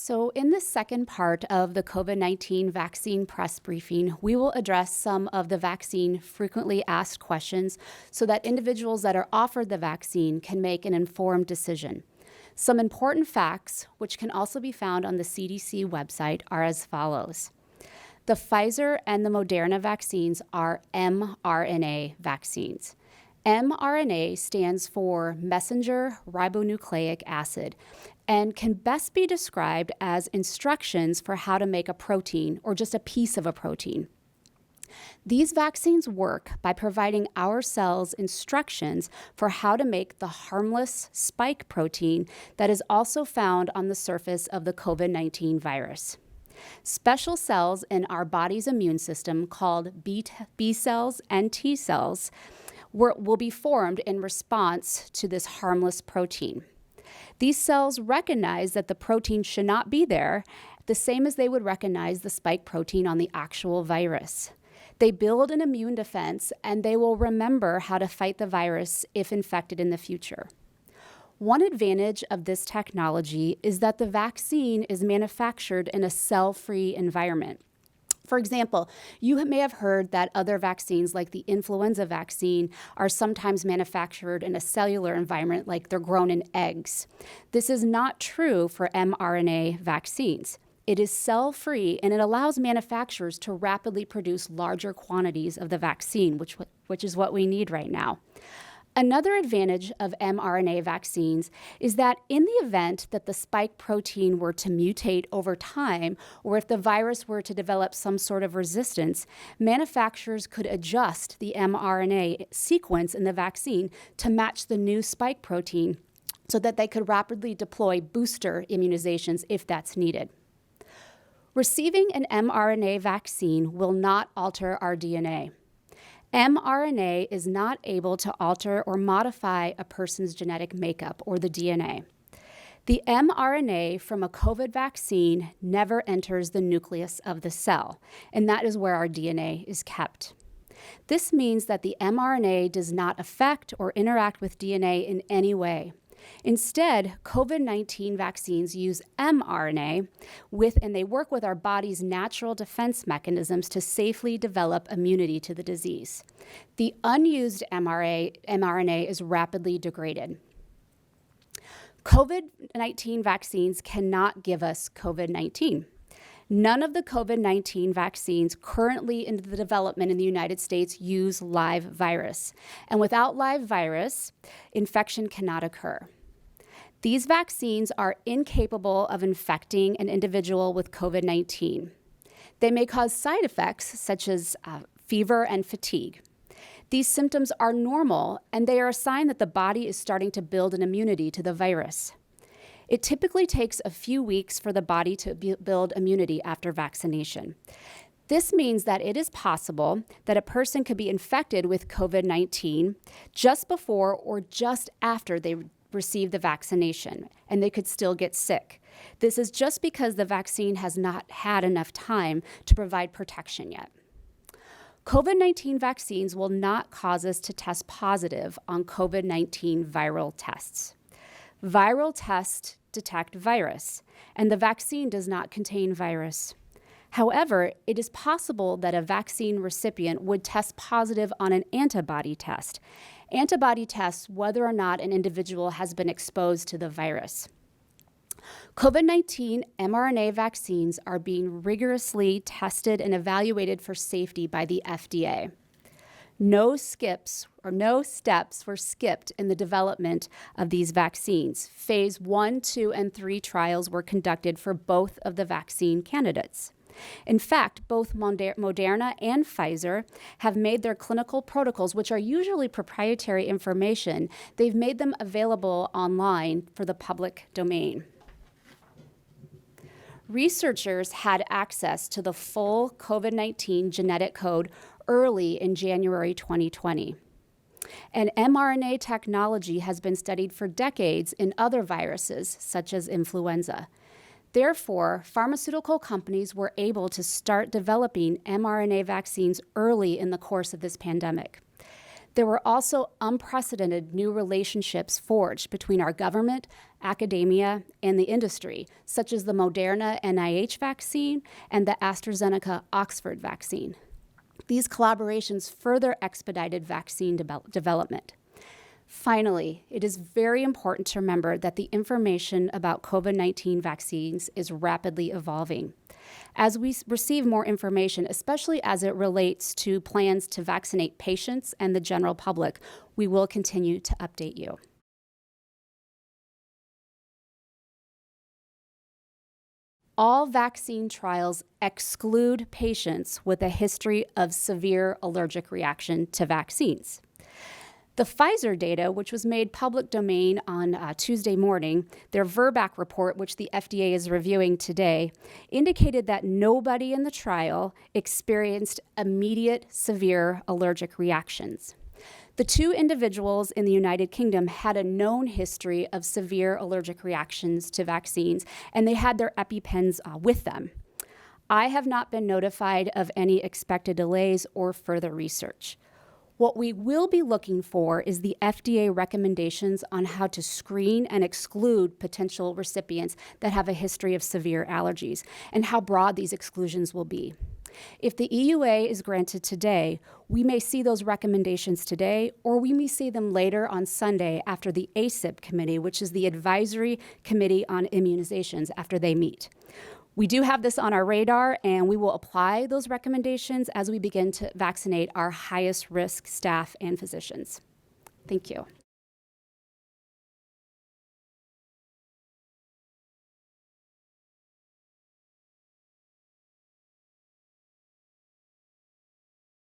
So, in the second part of the COVID-19 vaccine press briefing, we will address some of the vaccine frequently asked questions so that individuals that are offered the vaccine can make an informed decision. Some important facts, which can also be found on the CDC website, are as follows. The Pfizer and the Moderna vaccines are mRNA vaccines. mRNA stands for messenger ribonucleic acid and can best be described as instructions for how to make a protein or just a piece of a protein. These vaccines work by providing our cells instructions for how to make the harmless spike protein that is also found on the surface of the COVID-19 virus. Special cells in our body's immune system called B cells and T cells will be formed in response to this harmless protein. These cells recognize that the protein should not be there, the same as they would recognize the spike protein on the actual virus. They build an immune defense, and they will remember how to fight the virus if infected in the future. One advantage of this technology is that the vaccine is manufactured in a cell-free environment. For example, you may have heard that other vaccines, like the influenza vaccine, are sometimes manufactured in a cellular environment, like they're grown in eggs. This is not true for mRNA vaccines. It is cell-free, and it allows manufacturers to rapidly produce larger quantities of the vaccine, which is what we need right now. Another advantage of mRNA vaccines is that in the event that the spike protein were to mutate over time, or if the virus were to develop some sort of resistance, manufacturers could adjust the mRNA sequence in the vaccine to match the new spike protein so that they could rapidly deploy booster immunizations if that's needed. Receiving an mRNA vaccine will not alter our DNA. mRNA is not able to alter or modify a person's genetic makeup or the DNA. The mRNA from a COVID vaccine never enters the nucleus of the cell, and that is where our DNA is kept. This means that the mRNA does not affect or interact with DNA in any way. Instead, COVID-19 vaccines use mRNA and they work with our body's natural defense mechanisms to safely develop immunity to the disease. The unused mRNA is rapidly degraded. COVID-19 vaccines cannot give us COVID-19. None of the COVID-19 vaccines currently in the development in the United States use live virus. And without live virus, infection cannot occur. These vaccines are incapable of infecting an individual with COVID-19. They may cause side effects such as fever and fatigue. These symptoms are normal, and they are a sign that the body is starting to build an immunity to the virus. It typically takes a few weeks for the body to build immunity after vaccination. This means that it is possible that a person could be infected with COVID-19 just before or just after they receive the vaccination, and they could still get sick. This is just because the vaccine has not had enough time to provide protection yet. COVID-19 vaccines will not cause us to test positive on COVID-19 viral tests. Viral tests detect virus, and the vaccine does not contain virus. However, it is possible that a vaccine recipient would test positive on an antibody test. Antibody tests whether or not an individual has been exposed to the virus. COVID-19 mRNA vaccines are being rigorously tested and evaluated for safety by the FDA. No steps were skipped in the development of these vaccines. Phase 1, 2, and 3 trials were conducted for both of the vaccine candidates. In fact, both Moderna and Pfizer have made their clinical protocols, which are usually proprietary information, they've made them available online for the public domain. Researchers had access to the full COVID-19 genetic code early in January 2020. And mRNA technology has been studied for decades in other viruses, such as influenza. Therefore, pharmaceutical companies were able to start developing mRNA vaccines early in the course of this pandemic. There were also unprecedented new relationships forged between our government, academia, and the industry, such as the Moderna NIH vaccine and the AstraZeneca Oxford vaccine. These collaborations further expedited vaccine development. Finally, it is very important to remember that the information about COVID-19 vaccines is rapidly evolving. As we receive more information, especially as it relates to plans to vaccinate patients and the general public, we will continue to update you. All vaccine trials exclude patients with a history of severe allergic reaction to vaccines. The Pfizer data, which was made public domain on Tuesday morning, their VRBAC report, which the FDA is reviewing today, indicated that nobody in the trial experienced immediate severe allergic reactions. The two individuals in the United Kingdom had a known history of severe allergic reactions to vaccines, and they had their EpiPens with them. I have not been notified of any expected delays or further research. What we will be looking for is the FDA recommendations on how to screen and exclude potential recipients that have a history of severe allergies and how broad these exclusions will be. If the EUA is granted today, we may see those recommendations today, or we may see them later on Sunday after the ACIP committee, which is the Advisory Committee on Immunizations, after they meet. We do have this on our radar, and we will apply those recommendations as we begin to vaccinate our highest risk staff and physicians. Thank you.